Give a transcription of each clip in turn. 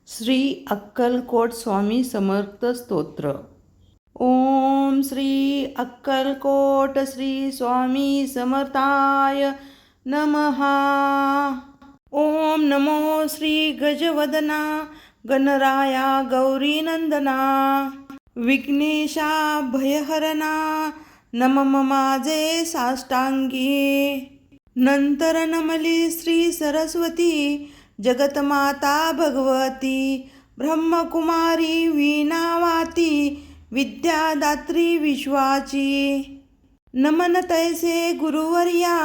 श्री अक्कलकोट स्वामी समर्थ स्तोत्र. ओम श्री अक्कलकोट श्री स्वामी समर्थाय नमः. ओम नमो श्री गजवदना गणराया गौरीनंदना विघ्नेशा भयहरणा नमः माझे साष्टांगी. नंतर नमली श्री सरस्वती जगतमाता भगवती ब्रह्मकुमारी वीणावाती विद्यादात्री विश्वाची. नमन तैसे गुरुवर्या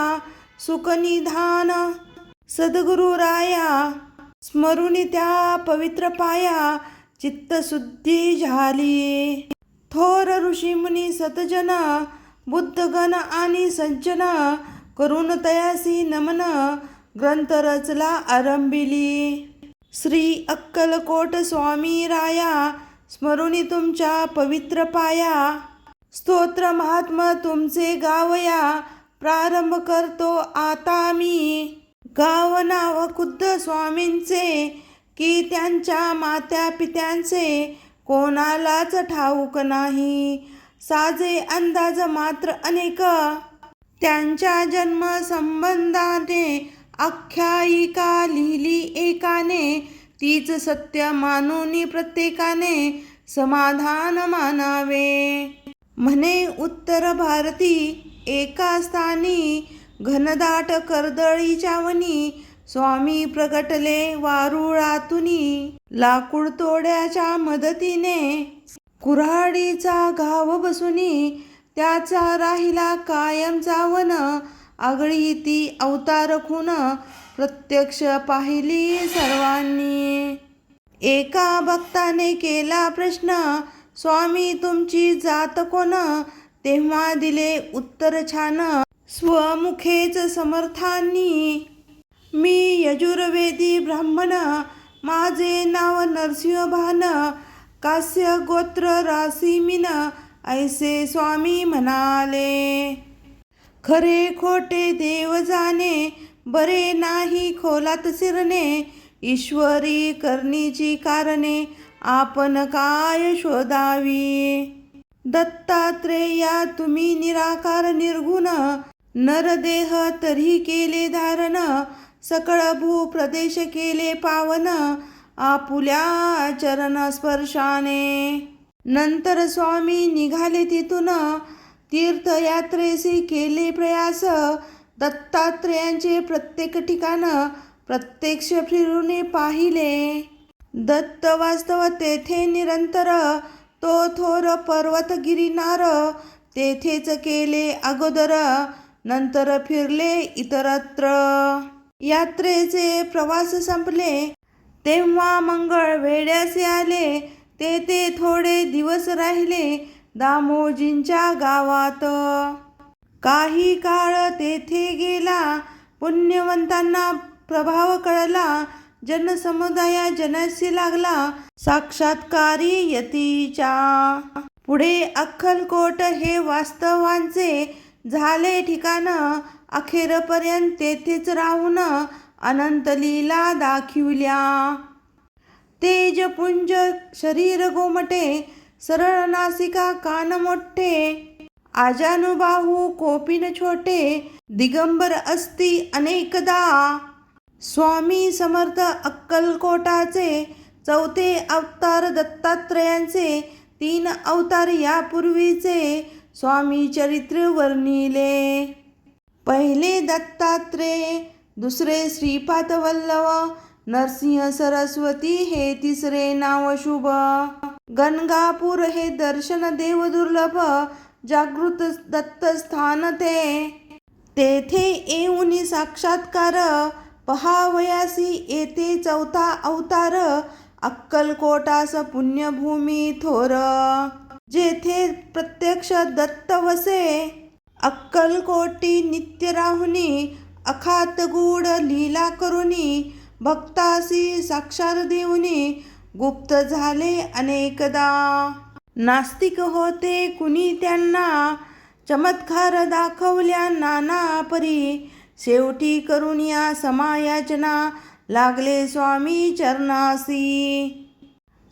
सुखनिधान सद्गुरुराया स्मरुनी त्या पवित्र पाया चित्तशुद्धी झाली. थोर ऋषीमुनी सतजन बुद्धगण आणि सज्जन करून तयासी नमन ग्रंथ रचला आरंभिली. श्री अक्कलकोट स्वामी राया स्मरुनी तुमच्या पवित्र पाया स्तोत्र महात्मा तुमचे गावया प्रारंभ करतो आता मी. गाव नाव खुद्द स्वामींचे की त्यांच्या मात्या पित्यांचे कोणालाच ठाऊक नाही. साजे अंदाज मात्र अनेक त्यांच्या जन्म संबंधाने आख्यायिका लिहिली एकाने. तीच सत्य मानून प्रत्येकाने समाधान मानावे. म्हणे उत्तर भारती एका स्थानी घनदाट कर्दळीच्या वनी स्वामी प्रगटले वारुळातुनी. लाकूड तोड्याच्या मदतीने कुऱ्हाडीचा घाव बसुनी त्याचा राहिला कायमचा वन. आगळी ती अवतार खून प्रत्यक्ष पाहिली सर्वांनी. एका भक्ताने केला प्रश्न स्वामी तुमची जात कोण. तेव्हा दिले उत्तर छान स्वमुखेच समर्थांनी. मी यजुर्वेदी ब्राह्मण माझे नाव नरसिंह भान. कास्य गोत्र रासी मीन ऐसे स्वामी म्हणाले. खरे खोटे देव जाणे बरे नाही खोलात शिरणे. ईश्वरी करणीची कारणे आपण काय शोधावी. दत्तात्रेया तुम्ही निराकार निर्गुण नरदेह तरी केले धारण. सकळ भूप्रदेश केले पावन आपुल्या चरण स्पर्शाने. नंतर स्वामी निघाले तिथून तीर्थयात्रेसी केले प्रयास. दत्तात्रेयांचे प्रत्येक ठिकाण प्रत्यक्ष फिरून पाहिले. दत्त वास्तव तेथे निरंतर तो थोर पर्वत गिरिनार. तेथेच केले अगोदर नंतर फिरले इतरत्र. यात्रेचे प्रवास संपले तेव्हा मंगळ वेड्यासे आले. ते थोडे दिवस राहिले दामोजींच्या गावात. काही काळ तेथे गेला पुण्यवंतांना प्रभाव कळला. जनसमुदाया जनासी लागला साक्षात्कारी यतीच्या. पुढे अक्कलकोट हे वास्तवांचे झाले ठिकाण. अखेरपर्यंत तेथेच राहून अनंत लीला दाखविल्या. तेजपुंज शरीर गोमटे सरळ नासिका कान मोठे. आजानुबाहू कोपिन छोटे दिगंबर असती अनेकदा. स्वामी समर्थ अक्कलकोटाचे चौथे अवतार दत्तात्रेयांचे. 3 अवतार यापूर्वीचे स्वामी चरित्र वर्णिले. पहिले दत्तात्रेय, दुसरे श्रीपाद वल्लभ, नरसिंह सरस्वती हे तिसरे नाव शुभ. गणगापूर हे दर्शन देव दुर्लभ जागृत दत्तस्थान ते. तेथे येऊन साक्षात्कार पहावयासी येते चौथा अवतार. अक्कलकोटास पुण्यभूमी थोर जेथे प्रत्यक्ष दत्त वसे. अक्कलकोटी नित्य राहुनी अखात गूढ लीला करुनी. भक्तासी साक्षात देऊनी गुप्त झाले अनेकदा. नास्तिक होते कुणी त्यांना चमत्कार दाखवल्या नाना परी. शेवटी करून या समायाचना लागले स्वामी चरणासी.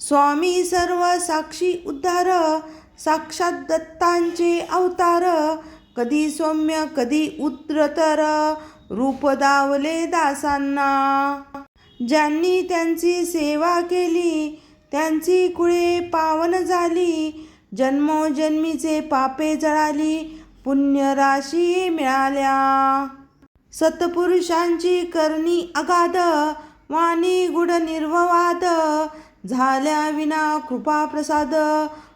स्वामी सर्व साक्षी उद्धार, साक्षात दत्तांचे अवतार. कधी सौम्य कधी उग्रतर, रूप दावले दासांना. ज्यांनी त्यांची सेवा केली, त्यांची कुळे पावन झाली. जन्मोजन्मीचे पापे जळाली, पुण्य राशी मिळाल्या. सत्पुरुषांची करणी अगाध, वाणी गुढ निर्ववाद. झाल्या विना कृपा प्रसाद,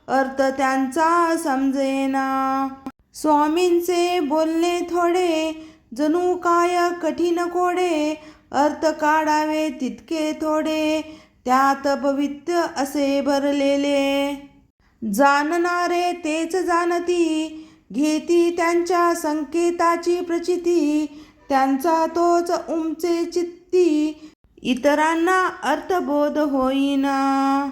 अर्थ त्यांचा समजेना. स्वामींचे बोलणे थोडे, जणू काय कठीण कोडे. अर्थ काढावे तितके थोडे, त्यात भवित्य असे भरलेले. जाणणारे तेच जाणती, घेती त्यांच्या संकेताची प्रचिती. त्यांचा तोच उमचे चित्ती, इतरांना अर्थबोध होईना.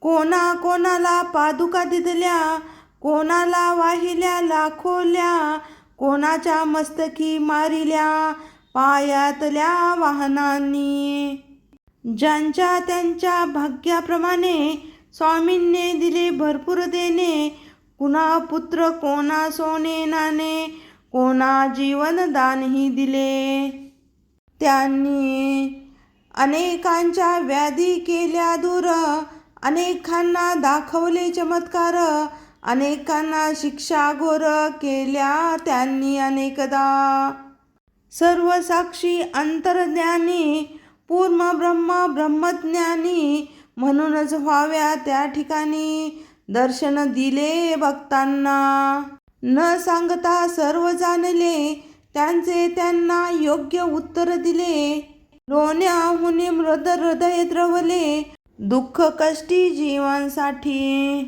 कोणा कोणाला पादुका दिदल्या, कोणाला वाहिल्या लाखोल्या. कोणाच्या मस्तकी मारिल्या, पायातल्या वाहनांनी. ज्यांच्या त्यांच्या भाग्याप्रमाणे, स्वामींनी दिले भरपूर देणे. कुणा पुत्र कोणा सोने नाणे, कोणा जीवनदानही दिले. त्यांनी अनेकांच्या व्याधी केल्या दूर, अनेकांना दाखवले चमत्कार. अनेकांना शिक्षा घोर केल्या त्यांनी अनेकदा. सर्व साक्षी अंतर्ज्ञानी, पूर्ण ब्रह्म ब्रह्मज्ञानी. म्हणूनच व्हाव्या त्या ठिकाणी, दर्शन दिले भक्तांना. न सांगता सर्व जाणले, त्यांचे त्यांना योग्य उत्तर दिले. रोण्याहून मृद हृदय द्रवले, दुःख कष्टी जीवांसाठी.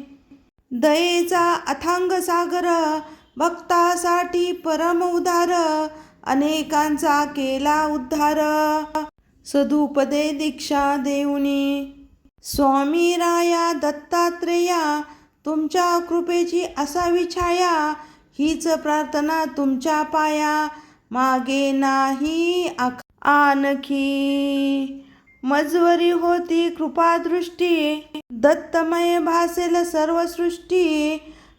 दयेचा अथांग सागर, भक्तासाठी परम उदार. अनेकांचा केला उद्धार, सदुपदे दीक्षा देऊनी. स्वामी राया दत्तात्रेया, तुमच्या कृपेची असावी छाया. हीच प्रार्थना तुमच्या पाया, मागे नाही आणखी. मजवरी होती कृपादृष्टी, दत्तमय भासेल सर्व सृष्टी.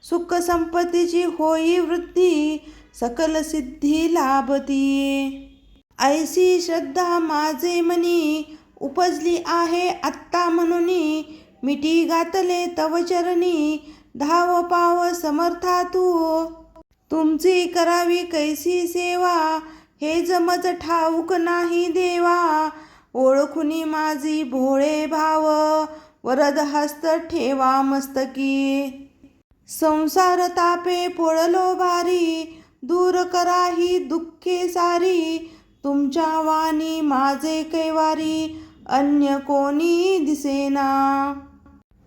सुख संपत्तीची होई वृद्धी, सकल सिद्धी लाभती. ऐसी श्रद्धा माझे मनी, उपजली आहे आत्ता म्हणूनी. मिठी घातले तव चरणी, धाव पाव समर्था तू. तुमची करावी कैसी सेवा, हे जमज ठाऊक नाही देवा. ओळखुनी माझी भोळे भाव, वरद हस्त ठेवा मस्तकी. संसार तापे पोळलो भारी, दूर करा ही दुःखे सारी. तुमच्या वाणी माझे कैवारी, अन्य कोणी दिसेना.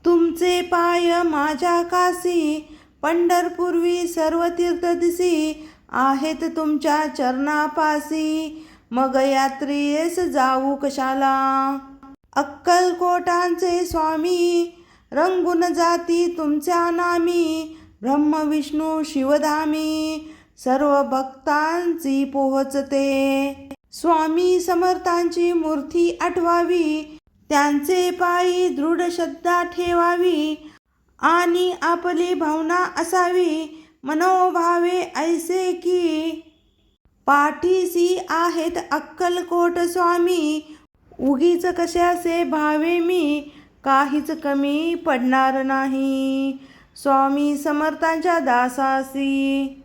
तुमचे पाय माझ्या कासी, पंढरपूर्वी सर्व तीर्थ दिसी. आहेत तुमच्या चरणापासी, मग यात्रेस जाऊ कशाला. अक्कलकोटांचे स्वामी, रंगून जाती तुमच्या नामी. ब्रह्म विष्णू शिवधामी, सर्व भक्तांची पोहोचते. स्वामी समर्थांची मूर्ती आठवावी, त्यांचे पायी दृढ श्रद्धा ठेवावी. आणि आपली भावना असावी, मनोभावे ऐसे की. पाठीसी आहेत अक्कलकोट स्वामी, उगीच कशाचे भावे मी. काहीच कमी पडणार नाही, स्वामी समर्थांच्या दासासी.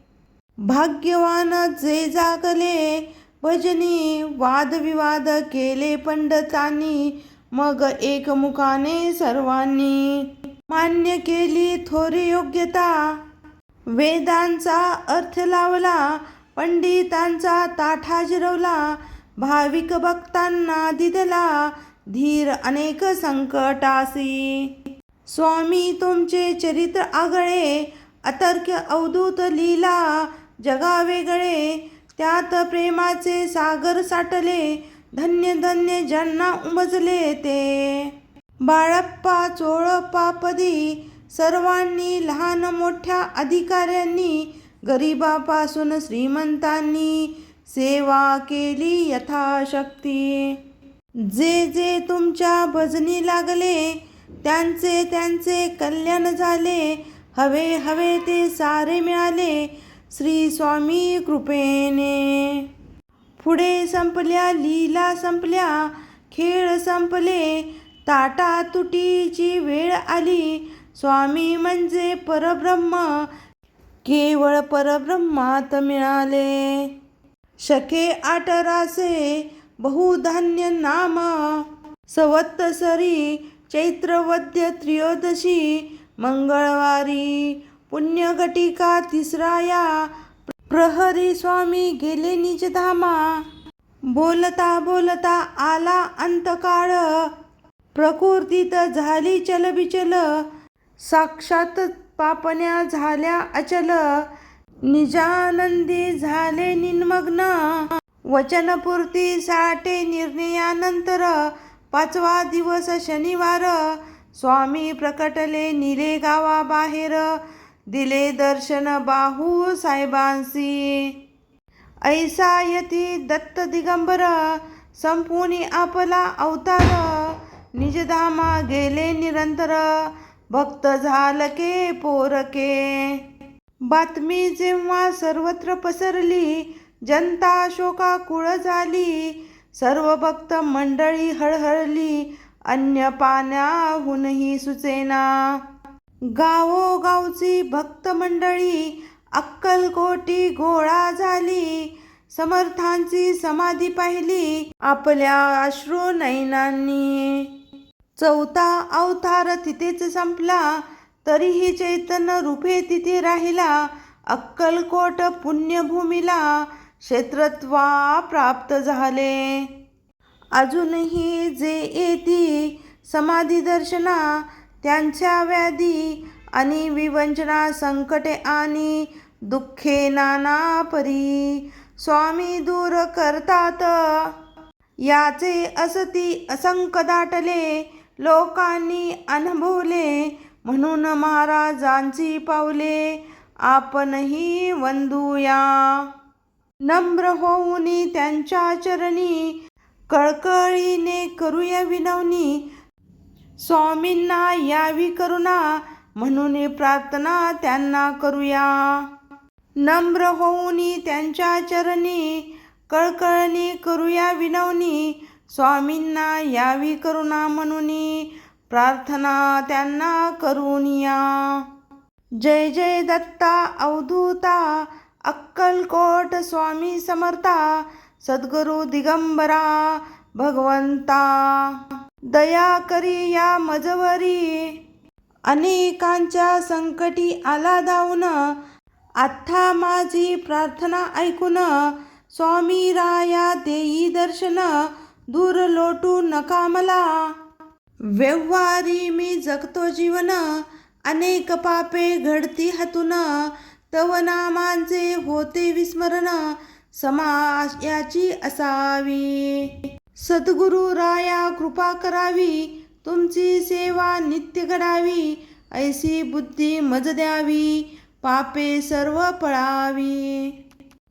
भाग्यवान जे जागले भजनी, वादविवाद केले पंडितांनी. मग एकमुखाने सर्वांनी, मान्य केली थोरी योग्यता. वेदांचा अर्थ लावला, पंडितांचा ताठा जिरवला. भाविक भक्तांना दिदला, धीर अनेक संकटासी. स्वामी तुमचे चरित्र आगळे, अतर्क्य अवधूत लीला. जगा वेगळे, त्यात प्रेमाचे सागर साठले. धन्य धन्य ज्यांना उमजले ते. बाळप्पा चोळप्पा पदी, सर्वांनी लहान मोठ्या अधिकाऱ्यांनी. गरिबापासून श्रीमंतांनी, सेवा केली यथाशक्ती. जे जे तुमच्या भजनी लागले, त्यांचे त्यांचे कल्याण झाले. हवे हवे ते सारे मिळाले, श्री स्वामी कृपेने. पुढे संपल्या लीला संपल्या, खेळ संपले, ताटा तुटीची वेळ आली. स्वामी म्हणजे परब्रह्म, केवळ परब्रह्मात मिळाले. शके 18 बहुधान्य नाम, संवत्सरी चैत्रवद्य त्रयोदशी, मंगळवारी पुण्यघटिका 3 या प्रहरी स्वामी गेले निजधामा. बोलता बोलता आला अंतकाळ, प्रकृतीत झाली चलबिचल. साक्षात पापण्या झाल्या अचल, निजानंदी झाले निमग्न. वचनपूर्ती साठे निर्णयानंतर, 5वा दिवस शनिवार. स्वामी प्रकटले निले गावाबाहेर, दिले दर्शन बाहू साहेबांसी. ऐसा यती दत्त दिगंबर, संपुनी आपला अवतार. निजधामा गेले निरंतर, भक्त झालके पोरके. बातमी जेव्हा सर्वत्र पसरली, जनता शोकाकुळ झाली. सर्व भक्त मंडळी हळहळली, अन्न पाण्याहूनही सुचेना. गावोगावची भक्त मंडळी अक्कलकोटी गोळा झाली. समर्थांची समाधी पाहिली आपल्या अश्रू नयनांनी. 4था अवतार तिथेच संपला, तरीही चैतन्य रूपे तिथे राहिला. अक्कलकोट पुण्यभूमीला क्षेत्रत्वा प्राप्त झाले. अजूनही जे येती समाधी दर्शना, त्यांच्या व्याधी आणि विवंचना, संकटे आणि दुःखे नाना परी स्वामी दूर करतात. याचे असती असंक दाटले, लोकांनी अनुभवले. म्हणून महाराजांची पावले आपणही वंदूया. नम्र होऊन त्यांच्या चरणी, कळकळीने करूया विनवणी. स्वामींना यावी करुणा, म्हणून प्रार्थना त्यांना करूया. नम्र होऊन त्यांच्या चरणी, कळकळीने करूया विनवणी. स्वामींना यावी करुणा, म्हणून प्रार्थना त्यांना करूनिया. जय जय दत्ता अवधूता, अक्कलकोट स्वामी समर्था. सद्गुरु दिगंबरा भगवंता, दया करी या मजवरी. अनेकांच्या संकटी आला धावून, आत्ता माझी प्रार्थना ऐकून. स्वामी राया देई दर्शन, दूर लोटू नका मला. व्यवहारी मी जगतो जीवन, अनेक पापे घडती हातून. तव नामांचे होते विस्मरण, समायाची असावी. सद्गुरु राया कृपा करावी, तुमची सेवा नित्य घडावी. ऐसी बुद्धी मज द्यावी, पापे सर्व पळावी.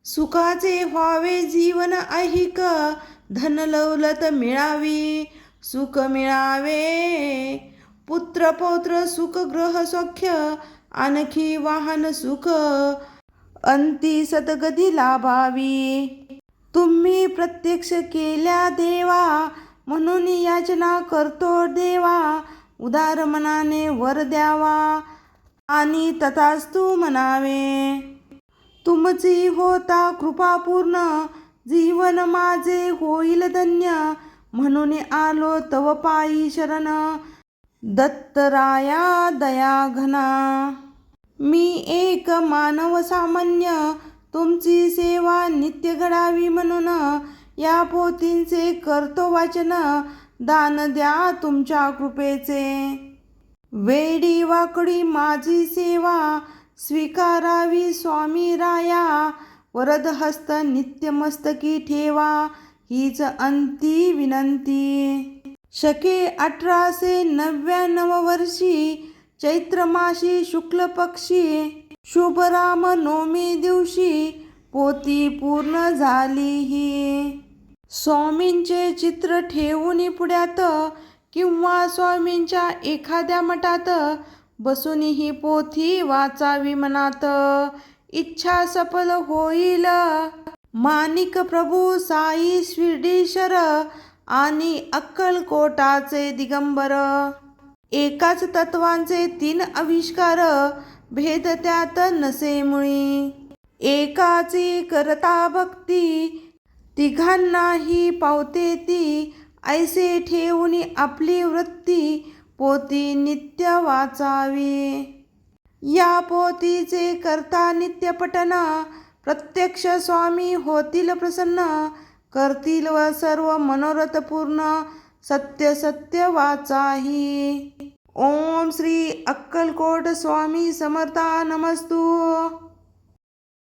सुखाचे व्हावे जीवन ऐहिक, धन दौलत मिळावी. सुख मिळावे पुत्र पौत्र सुख ग्रह सौख्य, आणखी वाहन सुख अंती सद्गती लाभावी. तुम्ही प्रत्यक्ष केल्या देवा, म्हणून याचना करतो देवा. उदार मनाने वर द्यावा, आणि तथास्तु म्हणावे. तुमची होता कृपा पूर्ण, जीवन माझे होईल धन्य. म्हणून आलो तव पायी शरण, दत्तराया दया घना. मी एक मानव सामान्य, तुमची सेवा नित्य घडावी म्हणून. या पोथींचे करतो वाचन, दान द्या तुमच्या कृपेचे. वेडी वाकडी माझी सेवा, स्वीकारावी स्वामी राया. वरद हस्त नित्य मस्तकी ठेवा, हीच अंती विनंती. शके 1899 वर्षी, चैत्र मासी शुक्ल पक्षी. शुभ राम नवमी दिवशी, पोथी पूर्ण झाली ही. स्वामींचे चित्र ठेवून पुढ्यात किंवा स्वामींच्या एखाद्या मठात बसून ही पोथी वाचावी मनात, इच्छा सफल होईल. माणिक प्रभू साई शिर्डीशर आणि अक्कलकोटाचे दिगंबर, एकाच तत्वांचे तीन आविष्कार, भेद त्यात नसे मुळी. एकाची करता भक्ती, तिघांनाही पावते ती, ऐसे ठेवून आपली वृत्ती, पोथी नित्य वाचावी. या पोथीचे करता नित्य पठन, प्रत्यक्ष स्वामी होतील प्रसन्न, करतील व सर्व मनोरथ पूर्ण, सत्य सत्य वाचाही. ओम श्री अक्कलकोट स्वामी समर्था नमस्तु.